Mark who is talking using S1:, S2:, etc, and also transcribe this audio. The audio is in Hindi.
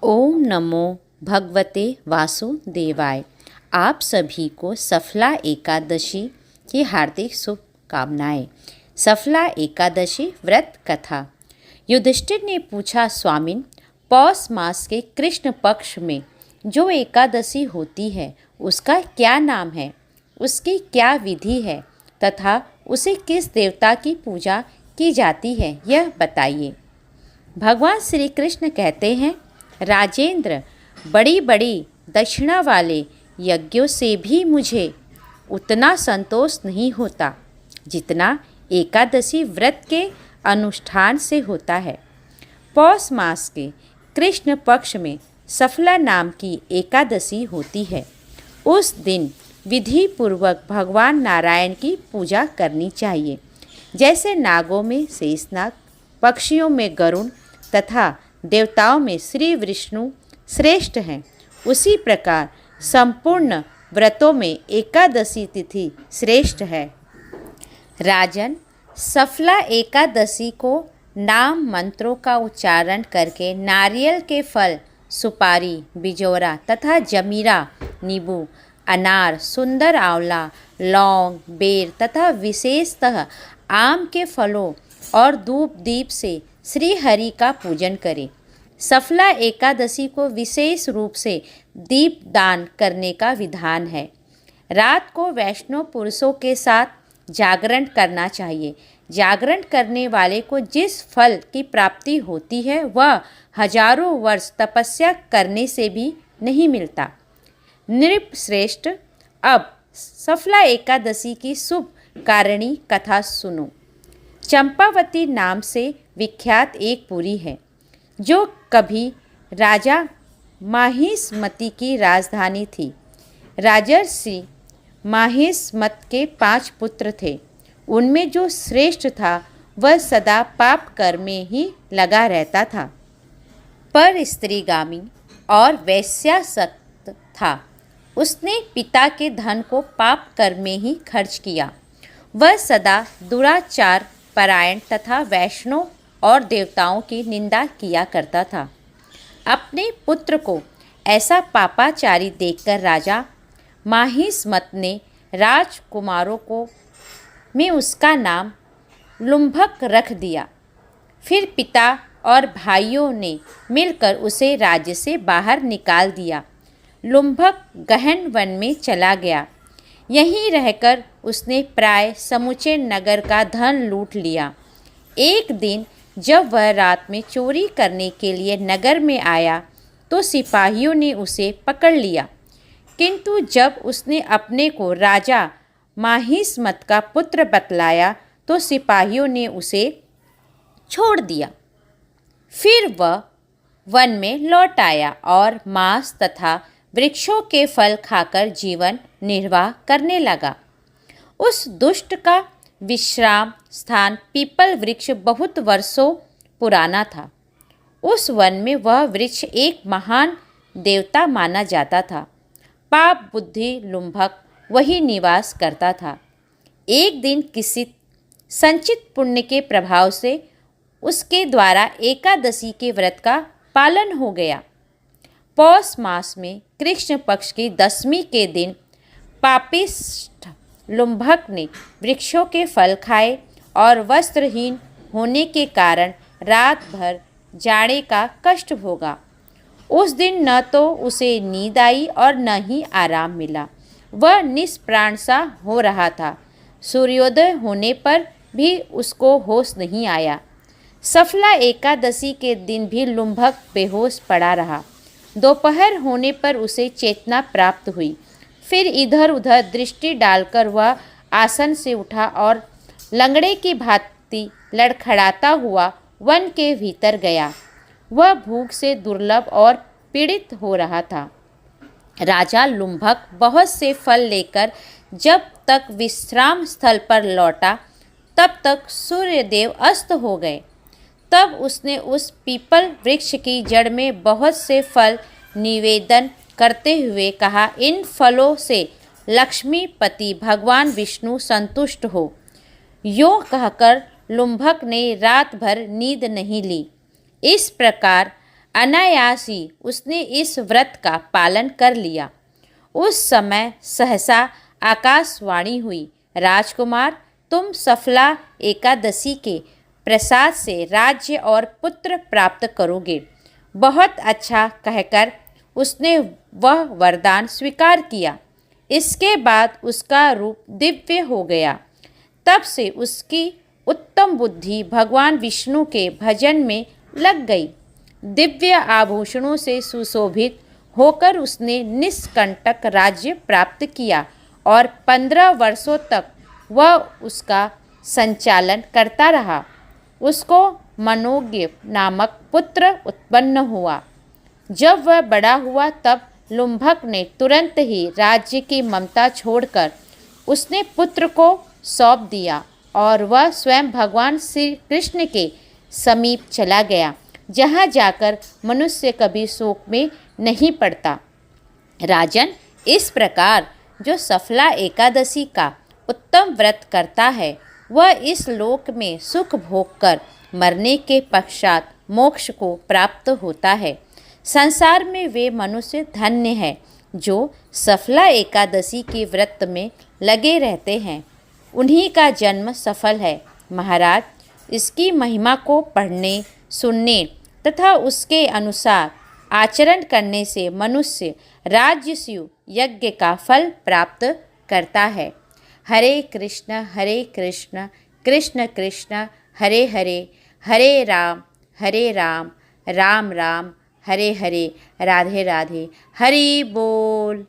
S1: ओम नमो भगवते वासुदेवाय। आप सभी को सफला एकादशी की हार्दिक शुभकामनाएं। सफला एकादशी व्रत कथा। युधिष्ठिर ने पूछा, स्वामिन, पौष मास के कृष्ण पक्ष में जो एकादशी होती है उसका क्या नाम है, उसकी क्या विधि है तथा उसे किस देवता की पूजा की जाती है, यह बताइए। भगवान श्री कृष्ण कहते हैं, राजेंद्र, बड़ी बड़ी दक्षिणा वाले यज्ञों से भी मुझे उतना संतोष नहीं होता जितना एकादशी व्रत के अनुष्ठान से होता है। पौष मास के कृष्ण पक्ष में सफला नाम की एकादशी होती है। उस दिन विधि पूर्वक भगवान नारायण की पूजा करनी चाहिए। जैसे नागों में शेषनाग, पक्षियों में गरुड़ तथा देवताओं में श्री विष्णु श्रेष्ठ हैं, उसी प्रकार संपूर्ण व्रतों में एकादशी तिथि श्रेष्ठ है। राजन, सफला एकादशी को नाम मंत्रों का उच्चारण करके नारियल के फल, सुपारी, बिजोरा तथा जमीरा, नींबू, अनार, सुंदर आंवला, लौंग, बेर तथा विशेषतः आम के फलों और धूप दीप से श्री हरि का पूजन करें। सफला एकादशी को विशेष रूप से दीप दान करने का विधान है। रात को वैष्णव पुरुषों के साथ जागरण करना चाहिए। जागरण करने वाले को जिस फल की प्राप्ति होती है वह हजारों वर्ष तपस्या करने से भी नहीं मिलता। नृप श्रेष्ठ, अब सफला एकादशी की शुभ कारिणी कथा सुनो। चंपावती नाम से विख्यात एक पुरी है जो कभी राजा माहिष्मति की राजधानी थी। राजर्षि माहिष्मत के 5 पुत्र थे। उनमें जो श्रेष्ठ था वह सदा पाप कर्म में ही लगा रहता था, पर स्त्रीगामी और वैश्यासक्त था। उसने पिता के धन को पाप कर्म में ही खर्च किया। वह सदा दुराचार परायण तथा वैष्णव और देवताओं की निंदा किया करता था। अपने पुत्र को ऐसा पापाचारी देखकर राजा माहिष्मत ने राजकुमारों को में उसका नाम लुम्भक रख दिया। फिर पिता और भाइयों ने मिलकर उसे राज्य से बाहर निकाल दिया। लुम्भक गहन वन में चला गया। यहीं रहकर उसने प्राय समूचे नगर का धन लूट लिया। एक दिन जब वह रात में चोरी करने के लिए नगर में आया तो सिपाहियों ने उसे पकड़ लिया, किंतु जब उसने अपने को राजा माहिष्मत का पुत्र बतलाया तो सिपाहियों ने उसे छोड़ दिया। फिर वह वन में लौट आया और मांस तथा वृक्षों के फल खाकर जीवन निर्वाह करने लगा। उस दुष्ट का विश्राम स्थान पीपल वृक्ष बहुत वर्षों पुराना था। उस वन में वह वृक्ष एक महान देवता माना जाता था। पाप बुद्धि लुम्भक वही निवास करता था। एक दिन किसी संचित पुण्य के प्रभाव से उसके द्वारा एकादशी के व्रत का पालन हो गया। पौष मास में कृष्ण पक्ष की 10वीं के दिन पापिष्ठ लुम्भक ने वृक्षों के फल खाए और वस्त्रहीन होने के कारण रात भर जाड़े का कष्ट भोगा। उस दिन न तो उसे नींद आई और न ही आराम मिला। वह निष्प्राण सा हो रहा था। सूर्योदय होने पर भी उसको होश नहीं आया। सफला एकादशी के दिन भी लुम्भक बेहोश पड़ा रहा। दोपहर होने पर उसे चेतना प्राप्त हुई। फिर इधर उधर दृष्टि डालकर वह आसन से उठा और लंगड़े की भांति लड़खड़ाता हुआ वन के भीतर गया। वह भूख से दुर्लभ और पीड़ित हो रहा था। राजा लुम्भक बहुत से फल लेकर जब तक विश्राम स्थल पर लौटा तब तक सूर्यदेव अस्त हो गए। तब उसने उस पीपल वृक्ष की जड़ में बहुत से फल निवेदन करते हुए कहा, इन फलों से लक्ष्मीपति भगवान विष्णु संतुष्ट हो। यूँ कहकर लुम्भक ने रात भर नींद नहीं ली। इस प्रकार अनायास ही उसने इस व्रत का पालन कर लिया। उस समय सहसा आकाशवाणी हुई, राजकुमार, तुम सफला एकादशी के प्रसाद से राज्य और पुत्र प्राप्त करोगे। बहुत अच्छा कहकर उसने वह वरदान स्वीकार किया। इसके बाद उसका रूप दिव्य हो गया। तब से उसकी उत्तम बुद्धि भगवान विष्णु के भजन में लग गई। दिव्य आभूषणों से सुशोभित होकर उसने निष्कंटक राज्य प्राप्त किया और 15 वर्षों तक वह उसका संचालन करता रहा। उसको मनोज्ञ नामक पुत्र उत्पन्न हुआ। जब वह बड़ा हुआ तब लुम्भक ने तुरंत ही राज्य की ममता छोड़कर उसने पुत्र को सौंप दिया और वह स्वयं भगवान श्री कृष्ण के समीप चला गया, जहाँ जाकर मनुष्य कभी शोक में नहीं पड़ता। राजन, इस प्रकार जो सफला एकादशी का उत्तम व्रत करता है वह इस लोक में सुख भोग कर मरने के पश्चात मोक्ष को प्राप्त होता है। संसार में वे मनुष्य धन्य है जो सफला एकादशी के व्रत में लगे रहते हैं। उन्हीं का जन्म सफल है। महाराज, इसकी महिमा को पढ़ने, सुनने तथा उसके अनुसार आचरण करने से मनुष्य राजसूय यज्ञ का फल प्राप्त करता है। हरे कृष्ण कृष्ण कृष्ण हरे हरे, हरे राम राम राम हरे हरे, राधे राधे, हरि बोल।